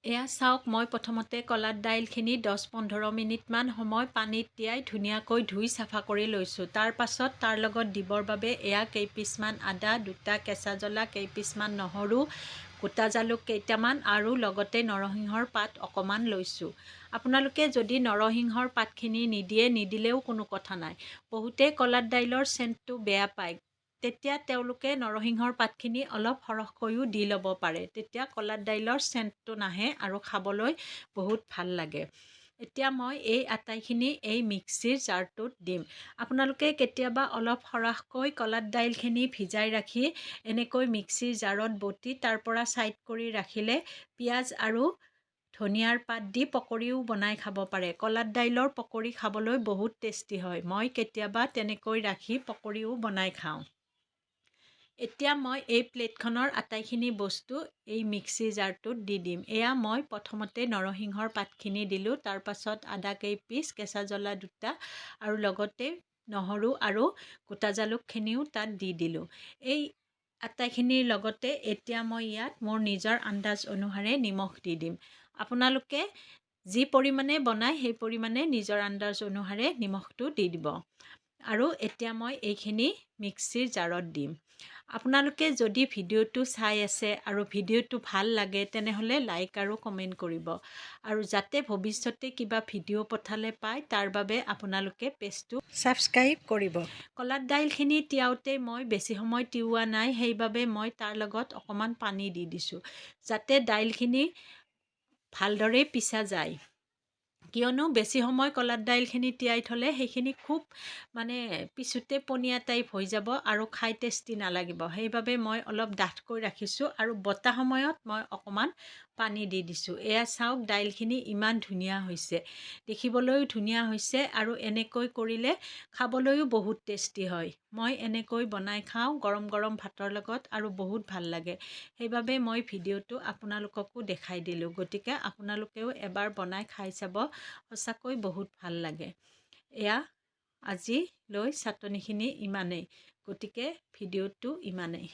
এয়া চাওক, মই প্ৰথমতে কলাৰ দাইলখিনি 10-15 মিনিটমান সময় পানীত তিয়াই ধুনীয়াকৈ ধুই চাফা কৰি লৈছোঁ। তাৰ পাছত তাৰ লগত দিবৰ বাবে এয়া কেইপিচমান আদা, 2টা কেঁচা জ্বলা, কেইপিচমান নহৰু, গোটা জালুক কেইটামান আৰু লগতে নৰসিংহৰ পাত অকণমান লৈছোঁ। আপোনালোকে যদি নৰসিংহৰ পাতখিনি নিদিলেও কোনো কথা নাই। বহুতে কলাৰ দাইলৰ চেণ্টটো বেয়া পায়, তেতিয়া তেওঁলোকে নৰসিংহৰ পাতখিনি অলপ সৰহকৈও দি ল'ব পাৰে। তেতিয়া কলাৰ দাইলৰ চেণ্টটো নাহে আৰু খাবলৈ বহুত ভাল লাগে। এতিয়া মই এই আটাইখিনি এই মিক্সিৰ জাৰটোত দিম। আপোনালোকে কেতিয়াবা অলপ সৰহকৈ কলাৰ দাইলখিনি ভিজাই ৰাখি এনেকৈ মিক্সিৰ জাৰত বটি তাৰ পৰা ছাইড কৰি ৰাখিলে পিঁয়াজ আৰু ধনিয়াৰ পাত দি পকৰিও বনাই খাব পাৰে। কলাৰ দাইলৰ পকৰি খাবলৈ বহুত টেষ্টি হয়। মই কেতিয়াবা তেনেকৈ ৰাখি পকৰিও বনাই খাওঁ। এতিয়া মই এই প্লেটখনৰ আটাইখিনি বস্তু এই মিক্সিৰ জাৰটোত দি দিম। এয়া মই প্ৰথমতে নৰসিংহৰ পাতখিনি দিলোঁ, তাৰ পাছত আদা কেইপিচ, কেঁচা জ্বলা 2টা আৰু লগতে নহৰু আৰু গোটা জালুকখিনিও তাত দি দিলোঁ। এই আটাইখিনিৰ লগতে এতিয়া মই ইয়াত মোৰ নিজৰ আন্দাজ অনুসাৰে নিমখ দি দিম। আপোনালোকে যি পৰিমাণে বনায় সেই পৰিমাণে নিজৰ আন্দাজ অনুসাৰে নিমখটো দি দিব। আৰু এতিয়া মই এইখিনি মিক্সিৰ জাৰত দিম। আপোনালোকে যদি ভিডিঅ'টো চাই আছে আৰু ভিডিঅ'টো ভাল লাগে তেনেহ'লে লাইক আৰু কমেণ্ট কৰিব। আৰু যাতে ভৱিষ্যতে কিবা ভিডিঅ' পঠালে পায় তাৰ বাবে আপোনালোকে পেজটো ছাবস্ক্ৰাইব কৰিব। কলাৰ দাইলখিনি তিয়াওতে মই বেছি সময় তিওৱা নাই, সেইবাবে মই তাৰ লগত অকণমান পানী দি দিছোঁ, যাতে দাইলখিনি ভালদৰে পিছা যায়। কিয়নো বেছি সময় কলাৰ দাইলখিনি তিয়াই থ'লে সেইখিনি খুব পিছোতে পনীয়া টাইপ হৈ যাব আৰু খাই টেষ্টি নালাগিব। সেইবাবে মই অলপ ডাঠকৈ ৰাখিছোঁ আৰু বটা সময়ত মই অকণমান পানী দি দিছোঁ। এয়া চাওক, দাইলখিনি ইমান ধুনীয়া হৈছে, দেখিবলৈও ধুনীয়া হৈছে আৰু এনেকৈ কৰিলে খাবলৈও বহুত টেষ্টি হয়। মই এনেকৈ বনাই খাওঁ গৰম গৰম ভাতৰ লগত আৰু বহুত ভাল লাগে। সেইবাবে মই ভিডিঅ'টো আপোনালোককো দেখাই দিলোঁ। গতিকে আপোনালোকেও এবাৰ বনাই খাই চাব, সঁচাকৈ বহুত ভাল লাগে। এয়া আজিলৈ চাটনিখিনি ইমানেই, গতিকে ভিডিঅ'টো ইমানেই।